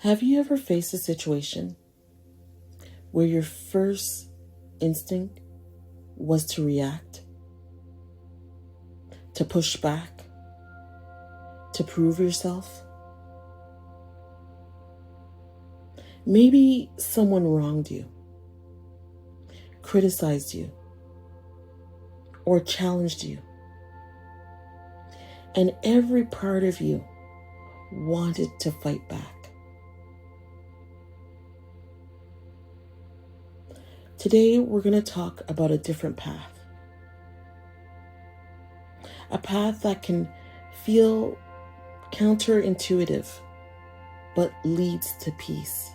Have you ever faced a situation where your first instinct was to react, to push back, to prove yourself? Maybe someone wronged you, criticized you, or challenged you, and every part of you wanted to fight back. Today, we're going to talk about a different path. A path that can feel counterintuitive, but leads to peace,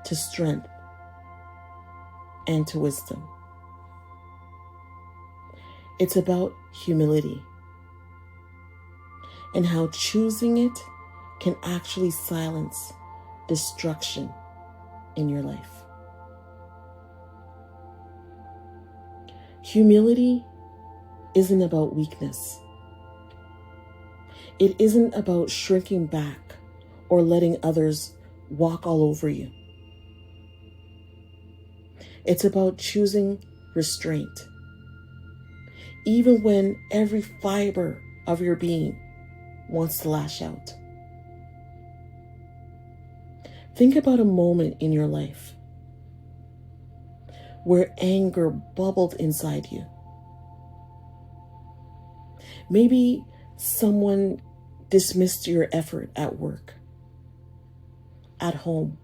to strength, and to wisdom. It's about humility and how choosing it can actually silence destruction in your life. Humility isn't about weakness. It isn't about shrinking back or letting others walk all over you. It's about choosing restraint, even when every fiber of your being wants to lash out. Think about a moment in your life where anger bubbled inside you. Maybe someone dismissed your effort at work, at home,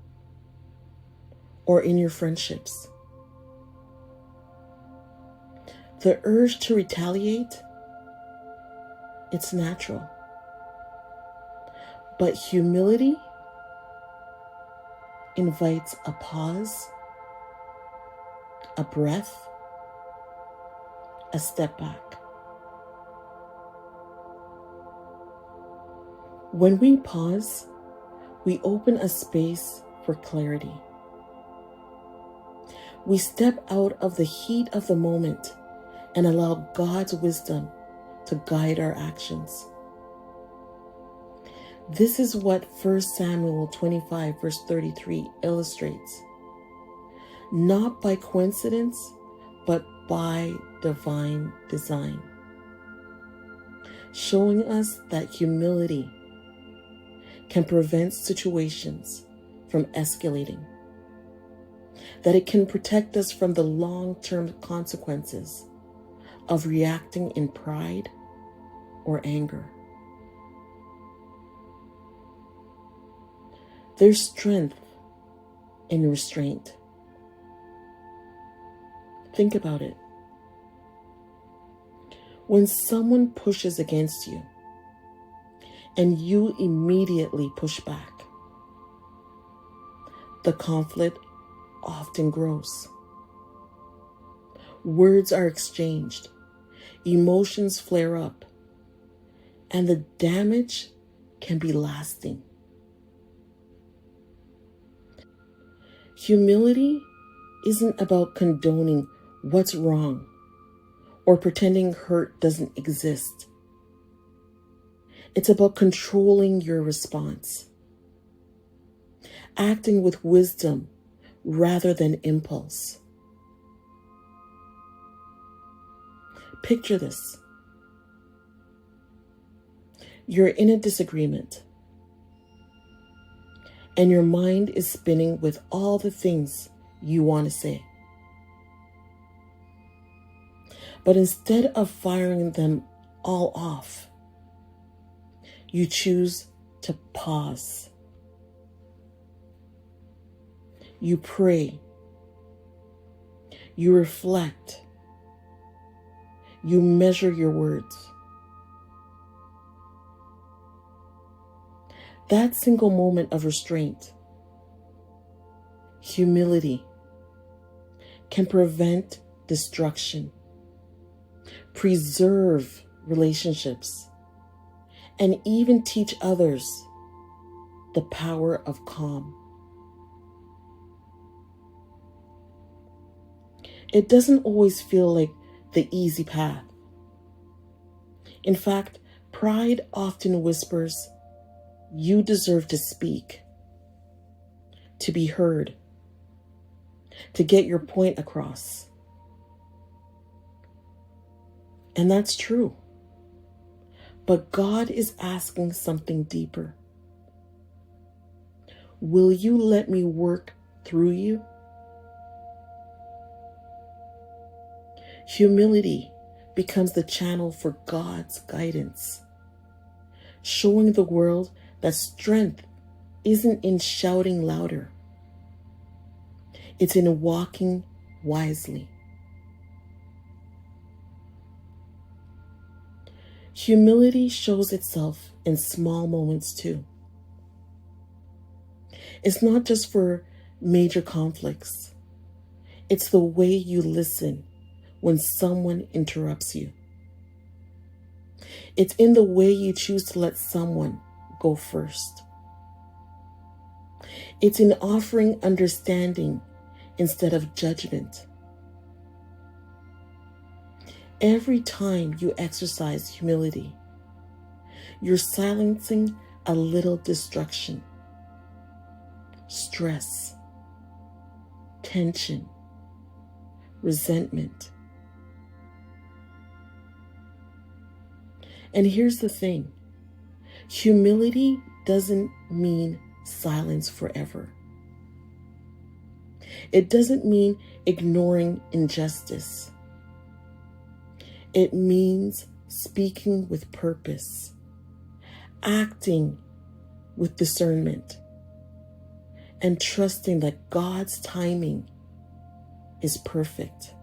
or in your friendships. The urge to retaliate, it's natural. But humility invites a pause, a breath, a step back. When we pause, we open a space for clarity. We step out of the heat of the moment and allow God's wisdom to guide our actions. This is what 1 Samuel 25 verse 33 illustrates. Not by coincidence, but by divine design. Showing us that humility can prevent situations from escalating. That it can protect us from the long-term consequences of reacting in pride or anger. There's strength in restraint. Think about it. When someone pushes against you and you immediately push back, the conflict often grows. Words are exchanged, emotions flare up, and the damage can be lasting. Humility isn't about condoning what's wrong or pretending hurt doesn't exist. It's about controlling your response, acting with wisdom rather than impulse. Picture this. You're in a disagreement, and your mind is spinning with all the things you want to say. But instead of firing them all off, you choose to pause. You pray. You reflect. You measure your words. That single moment of restraint, humility, can prevent destruction, preserve relationships, and even teach others the power of calm. It doesn't always feel like the easy path. In fact, pride often whispers, You deserve to speak, to be heard, to get your point across. And that's true. But God is asking something deeper. Will you let me work through you? Humility becomes the channel for God's guidance, showing the world that strength isn't in shouting louder. It's in walking wisely. Humility shows itself in small moments too. It's not just for major conflicts. It's the way you listen when someone interrupts you. It's in the way you choose to let someone go first. It's in offering understanding instead of judgment. Every time you exercise humility, you're silencing a little destruction, stress, tension, resentment. And here's the thing, humility doesn't mean silence forever. It doesn't mean ignoring injustice. It means speaking with purpose, acting with discernment, and trusting that God's timing is perfect.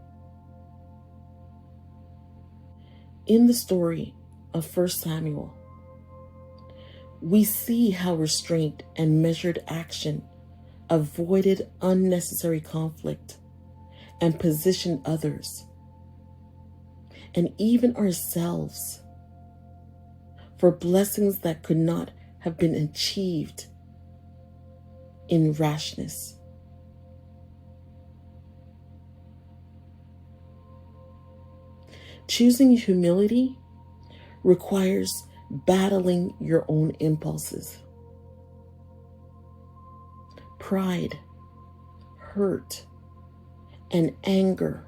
In the story of 1 Samuel, we see how restraint and measured action avoided unnecessary conflict and positioned others, and even ourselves, for blessings that could not have been achieved in rashness. Choosing humility requires battling your own impulses. Pride, hurt, and anger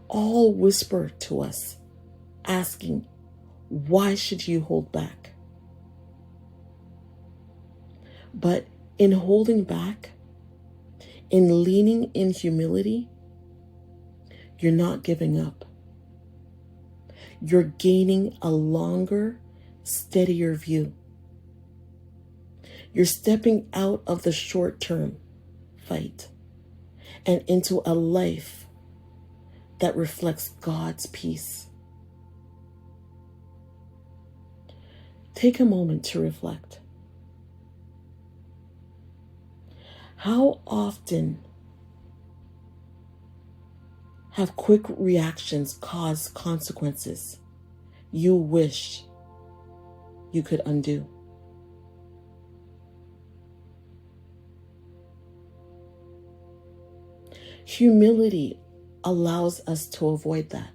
all whisper to us, asking, why should you hold back? But in holding back, in leaning in humility, you're not giving up. You're gaining a longer, steadier view. You're stepping out of the short-term fight and into a life that reflects God's peace. Take a moment to reflect. How often have quick reactions caused consequences you wish you could undo? Humility allows us to avoid that.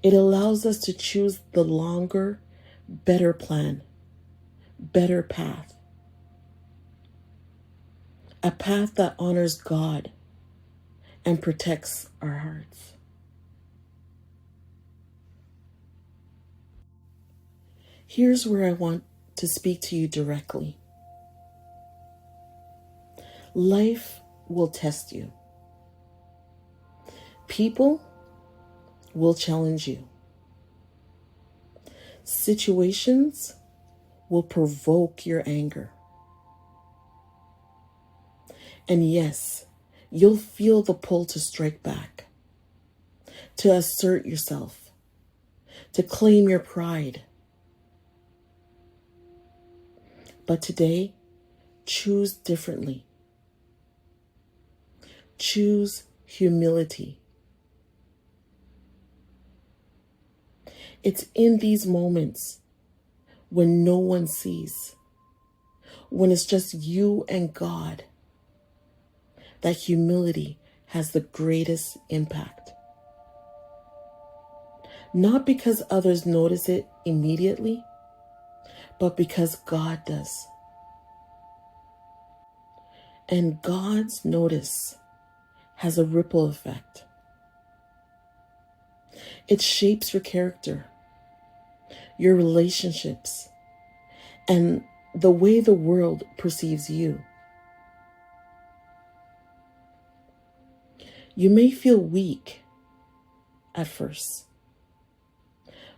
It allows us to choose the longer, better plan, better path. A path that honors God and protects our hearts. Here's where I want to speak to you directly. Life will test you. People will challenge you. Situations will provoke your anger. And yes, you'll feel the pull to strike back, to assert yourself, to claim your pride. But today, choose differently. Choose humility. It's in these moments when no one sees, when it's just you and God, that humility has the greatest impact. Not because others notice it immediately, but because God does. And God's notice has a ripple effect. It shapes your character, your relationships, and the way the world perceives you. You may feel weak at first,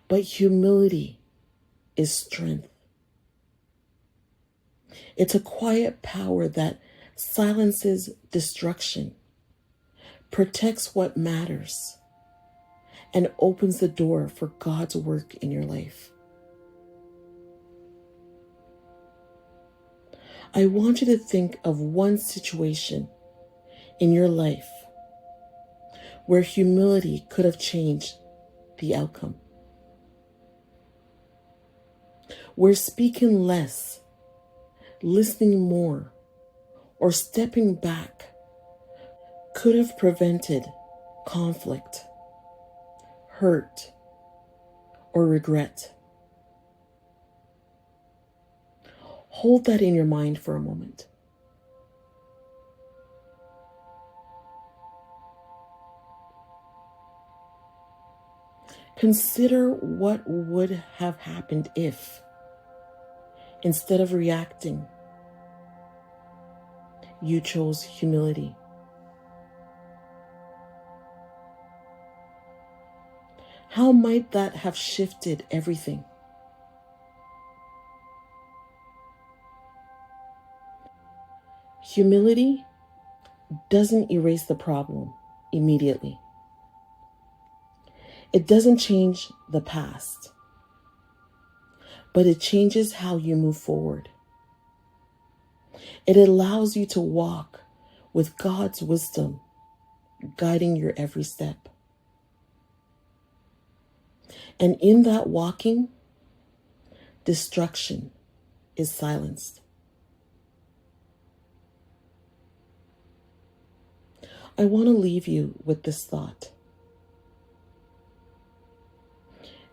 but humility is strength. It's a quiet power that silences destruction, protects what matters, and opens the door for God's work in your life. I want you to think of one situation in your life where humility could have changed the outcome. Where speaking less, listening more, or stepping back could have prevented conflict, hurt, or regret. Hold that in your mind for a moment. Consider what would have happened if, instead of reacting, you chose humility. How might that have shifted everything? Humility doesn't erase the problem immediately. It doesn't change the past, but it changes how you move forward. It allows you to walk with God's wisdom guiding your every step. And in that walking, destruction is silenced. I want to leave you with this thought.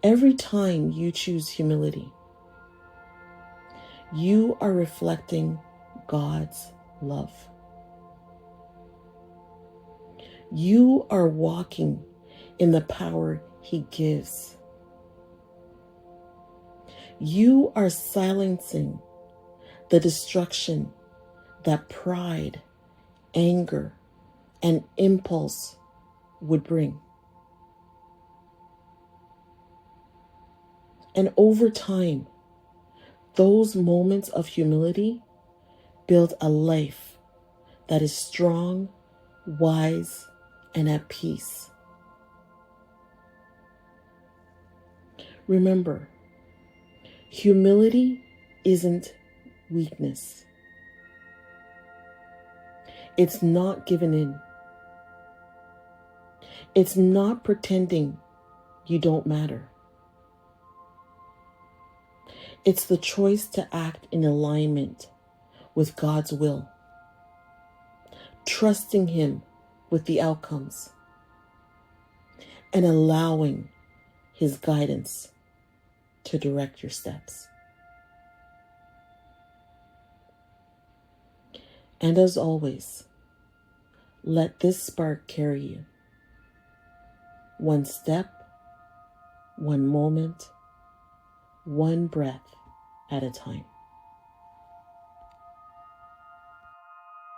Every time you choose humility, you are reflecting God's love. You are walking in the power He gives. You are silencing the destruction that pride, anger, and impulse would bring. And over time, those moments of humility build a life that is strong, wise, and at peace. Remember, humility isn't weakness. It's not giving in. It's not pretending you don't matter. It's the choice to act in alignment with God's will, trusting Him with the outcomes, and allowing His guidance to direct your steps. And as always, let this spark carry you, one step, one moment, one breath at a time.